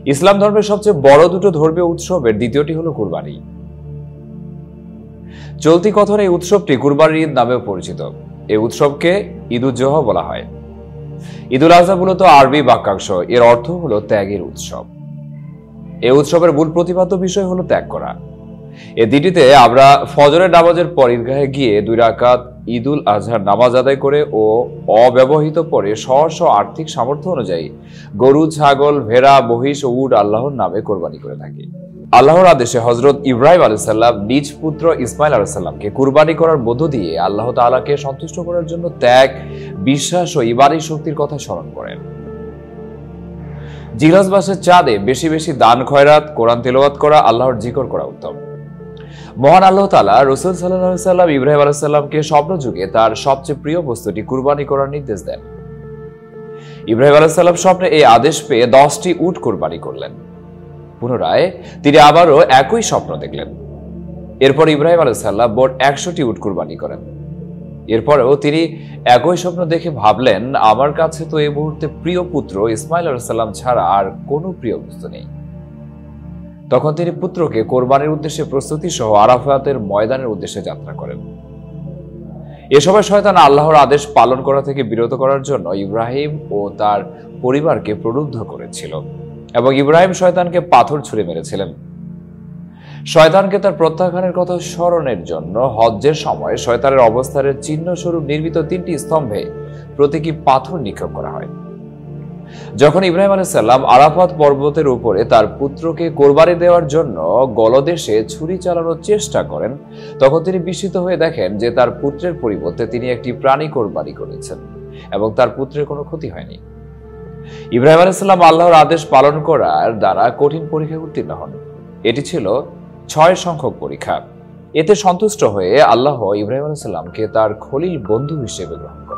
ইসলাম ধর্মের সবচেয়ে বড় দুটো ধর্মীয় উৎসবের দ্বিতীয়টি হলো কুরবানি। চলতি কথনে এই উৎসবটি কুরবানির ঈদ নামেও পরিচিত। এই উৎসবকে ঈদুল জোহা বলা হয়। ঈদুল আজহা মূলত আরবি বাক্যাংশ, এর অর্থ হলো ত্যাগের উৎসব। এই উৎসবের মূল প্রতিপাদ্য বিষয় হলো ত্যাগ করা। এই দিনটিতে আমরা ফজরের নামাজের পর ঈদগাহে গিয়ে 2 রাকাত ঈদুল আজহার নামাজ আদায় করে ও অব্যবহৃত পরে স্ব আর্থিক সামর্থ্য অনুযায়ী গরু, ছাগল, ভেড়া, মহিষ ও উট আল্লাহর নামে কোরবানি করে থাকি। আল্লাহর আদেশে হযরত ইব্রাহিম আলাইহিস সালাম নিজ পুত্র ইসমাইল আলাইহিস সালামকে কুরবানি করার মধ্য দিয়ে আল্লাহ তাআলাকে সন্তুষ্ট করার জন্য ত্যাগ, বিশ্বাস ও ঈমানী শক্তির কথা স্মরণ করেন। জিলহজ মাসের চাঁদে বেশি বেশি দান খয়রাত, কোরআন তেলাওয়াত করা, আল্লাহর জিকির করা উত্তম। মহান আল্লাহ তাআলা রাসূল সাল্লাল্লাহু আলাইহি সাল্লাম ইব্রাহিম আলাইহিস সালামকে স্বপ্ন যুগে তার সবচেয়ে প্রিয় বস্তুটি কুরবানি করার নির্দেশ দেন। ইব্রাহিম আলাইহিস সালাম স্বপ্নে এই আদেশ পেয়ে 10টি উট কুরবানি করলেন। পুনরায় তিনি আবারও একই স্বপ্ন দেখলেন। এরপর ইব্রাহিম আলাইহিস সালাম মোট 100টি উট কুরবানি করেন। এরপরেও তিনি একই স্বপ্ন দেখে ভাবলেন, আমার কাছে তো এই মুহূর্তে প্রিয় পুত্র ইসমাইল আলাইহিস সালাম ছাড়া আর কোনো প্রিয় বস্তু নেই। তখন তিনি পুত্রকে কোরবানির উদ্দেশ্যে প্রস্তুতি সহ আরাফাতের ময়দানের উদ্দেশ্যে যাত্রা করেন। এ সময় শয়তান আল্লাহর আদেশ পালন করা থেকে বিরত করার জন্য ইব্রাহিম ও তার পরিবারকে প্রলুব্ধ করেছিল এবং ইব্রাহিম শয়তানকে পাথর ছুঁড়ে মেরেছিলেন। শয়তানকে তার প্রত্যাখ্যানের কথা স্মরণের জন্য হজ্জের সময় শয়তানের অবস্থানের চিহ্ন স্বরূপ নির্মিত 3টি স্তম্ভে প্রতীকী পাথর নিক্ষেপ করা হয়। যখন ইব্রাহিম আলাইহিস সালাম আরাফাত পর্বতের উপরে তার পুত্রকে কোরবানি দেওয়ার জন্য গলদেশে ছুরি চালানোর চেষ্টা করেন, তখন তিনি বিস্মিত হয়ে দেখেন যে তার পুত্রের পরিবর্তে তিনি একটি প্রাণী কোরবানি করেছেন এবং তার পুত্রের কোনো ক্ষতি হয়নি। ইব্রাহিম আলাইহিস সালাম আল্লাহর আদেশ পালন করার দ্বারা কঠিন পরীক্ষায় উত্তীর্ণ হন। এটি ছিল 6 সংখ্যক পরীক্ষা। এতে সন্তুষ্ট হয়ে আল্লাহ ইব্রাহিম আলাইহিস সালামকে তার খলিল বন্ধু হিসেবে গ্রহণ করেন।